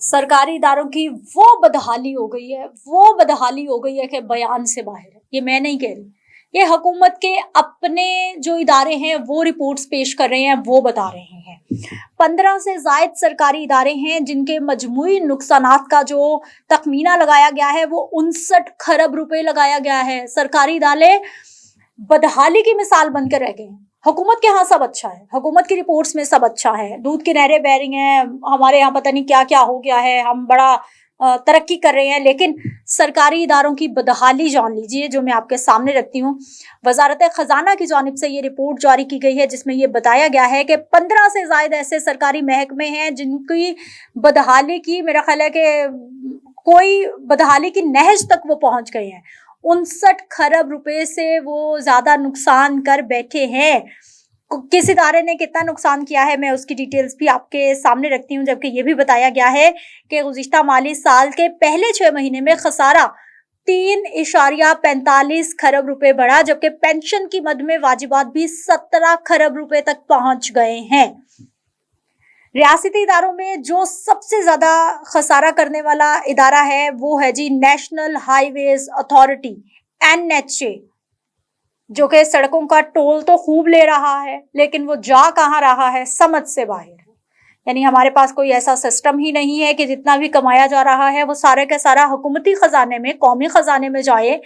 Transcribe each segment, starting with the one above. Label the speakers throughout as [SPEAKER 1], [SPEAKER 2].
[SPEAKER 1] सरकारी इदारों की वो बदहाली हो गई है कि बयान से बाहर है। ये मैं नहीं कह रही, ये हुकूमत के अपने जो इदारे हैं वो रिपोर्ट्स पेश कर रहे हैं, वो बता रहे हैं। 15 से ज़ायद सरकारी इदारे हैं जिनके मजमूई नुकसानात का जो तखमीना लगाया गया है वो 59 खरब रुपए लगाया गया है। सरकारी इदारे बदहाली की मिसाल बनकर रह गए हैं। हुकूमत के यहाँ सब अच्छा है, हुकूमत की रिपोर्ट्स में सब अच्छा है, दूध की नहरें बह रही हैं, हमारे यहाँ पता नहीं क्या क्या हो गया है, हम बड़ा तरक्की कर रहे हैं, लेकिन सरकारी इदारों की बदहाली जान लीजिए जो मैं आपके सामने रखती हूँ। वजारत खजाना की जानिब से ये रिपोर्ट जारी की गई है जिसमें ये बताया गया है कि 15 से ज़ायद ऐसे सरकारी महकमे हैं जिनकी बदहाली की मेरा ख्याल है कि कोई बदहाली की नहज तक वो पहुंच गए हैं। 59 खरब रुपए से वो ज्यादा नुकसान कर बैठे हैं। किस इदारे ने कितना नुकसान किया है मैं उसकी डिटेल्स भी आपके सामने रखती हूँ, जबकि ये भी बताया गया है कि गुज़िश्ता माली साल के पहले 6 महीने में खसारा 3.45 खरब रुपए बढ़ा, जबकि पेंशन की मद में वाजिबात भी 17 खरब रुपए तक पहुंच गए हैं। रियासती इदारों में जो सबसे ज्यादा खसारा करने वाला इदारा है वो है जी नेशनल हाईवेज अथॉरिटी NHA, जो कि सड़कों का टोल तो खूब ले रहा है लेकिन वो जा कहाँ रहा है, समझ से बाहर है। यानी हमारे पास कोई ऐसा सिस्टम ही नहीं है कि जितना भी कमाया जा रहा है वो सारे का सारा हुकूमती खजाने में, कौमी खजाने में जाए।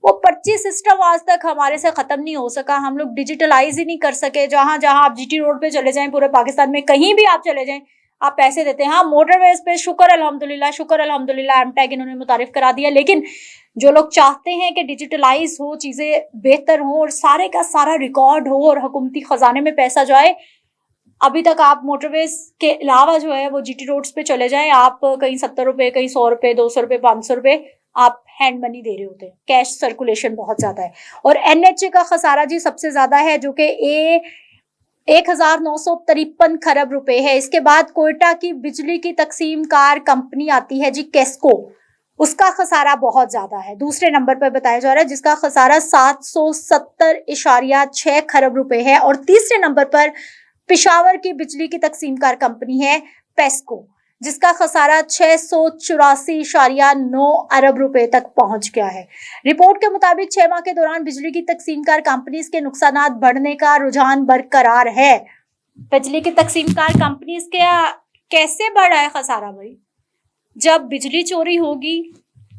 [SPEAKER 1] वो पर्ची सिस्टम आज तक हमारे से खत्म नहीं हो सका, हम लोग डिजिटलाइज ही नहीं कर सके। जहां जहां आप GT रोड पे चले जाएं, पूरे पाकिस्तान में कहीं भी आप चले जाएं, आप पैसे देते हैं। हाँ, मोटरवेज पे शुक्र अल्हम्दुलिल्लाह एमटैग इन्होंने मुतारिफ करा दिया, लेकिन जो लोग चाहते हैं कि डिजिटलाइज हो, चीजें बेहतर हो और सारे का सारा रिकॉर्ड हो और हुकूमती खजाने में पैसा जाए, अभी तक आप मोटरवेज के अलावा जो है वो GT रोड्स पे चले जाएं, आप कहीं 70 रुपए, कहीं 100 रुपए, 200 रुपए, 500 रुपए आप हैंड मनी दे रहे होते हैं। कैश सर्कुलेशन बहुत ज्यादा है। और NHA का खसारा जी सबसे ज्यादा है जो कि 1953 खरब रुपए है। इसके बाद कोयटा की बिजली की तकसीम कार कंपनी आती है जी केस्को, उसका खसारा बहुत ज्यादा है, दूसरे नंबर पर बताया जा रहा है, जिसका खसारा 770.6 खरब रुपए है। और तीसरे नंबर पर पेशावर की बिजली की तकसीम कार कंपनी है पेस्को, जिसका खसारा 684.9 अरब रुपए तक पहुंच गया है। रिपोर्ट के मुताबिक 6 माह के दौरान बिजली की तकसीमकार कंपनीज के नुकसानात बढ़ने का रुझान बरकरार है। बिजली की तकसीमकार कंपनीज के कैसे बढ़ा है खसारा भाई? जब बिजली चोरी होगी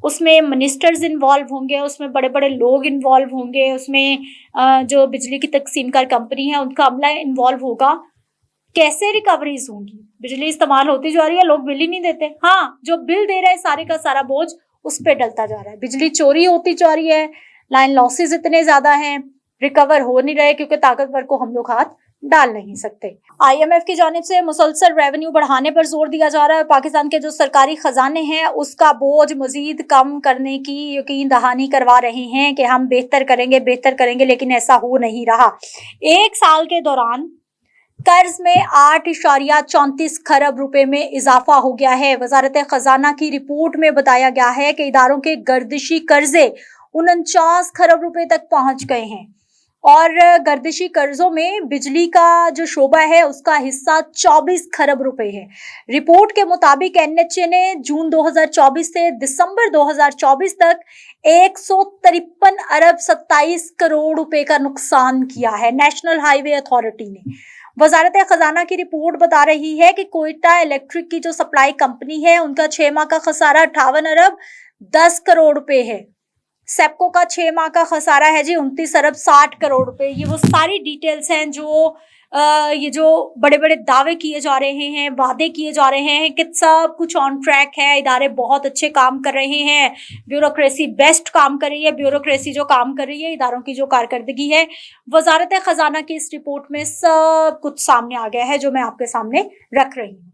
[SPEAKER 1] उसमें मिनिस्टर्स इन्वॉल्व होंगे, उसमें बड़े बड़े लोग इन्वॉल्व होंगे, उसमें जो बिजली की तकसीमकार कंपनी है उनका अमला इन्वॉल्व होगा। कैसे रिकवरीज होंगी? बिजली इस्तेमाल होती जा रही है, लोग बिल ही नहीं देते। हाँ, जो बिल दे रहा है सारे का सारा बोझ उस पर डलता जा रहा है। बिजली चोरी होती जा रही है, लाइन लॉसेस इतने ज्यादा हैं, रिकवर हो नहीं रहे क्योंकि ताकतवर को हम लोग हाथ डाल नहीं सकते। IMF की जानिब से मुसलसल रेवेन्यू बढ़ाने पर जोर दिया जा रहा है। पाकिस्तान के जो सरकारी खजाने हैं उसका बोझ मजीद कम करने की यकीन दहानी करवा रहे हैं कि हम बेहतर करेंगे, लेकिन ऐसा हो नहीं रहा। एक साल के दौरान कर्ज में 8.34 खरब रुपए में इजाफा हो गया है। वजारत खजाना की रिपोर्ट में बताया गया है कि इदारों के गर्दिशी कर्जे 49 खरब रुपए तक पहुंच गए हैं और गर्दिशी कर्जों में बिजली का जो शोबा है उसका हिस्सा 24 खरब रुपए है। रिपोर्ट के मुताबिक NHA ने जून 2024 से दिसंबर 2024 तक 153 अरब 27 करोड़ रुपए का नुकसान किया है। नेशनल हाईवे अथॉरिटी ने, वजारत खजाना की रिपोर्ट बता रही है कि कोयटा इलेक्ट्रिक की जो सप्लाई कंपनी है उनका 6 माह का खसारा 58 अरब 10 करोड़ रुपए है। सेप्को का 6 माह का खसारा है जी 29 अरब 60 करोड़ रुपए। ये वो सारी डिटेल्स हैं जो ये जो बड़े बड़े दावे किए जा रहे हैं, वादे किए जा रहे हैं कि सब कुछ ऑन ट्रैक है, इदारे बहुत अच्छे काम कर रहे हैं, ब्यूरोक्रेसी बेस्ट काम कर रही है। ब्यूरोक्रेसी जो काम कर रही है, इदारों की जो कारकर्दगी है, वजारत खजाना की इस रिपोर्ट में सब कुछ सामने आ गया है जो मैं आपके सामने रख रही हूँ।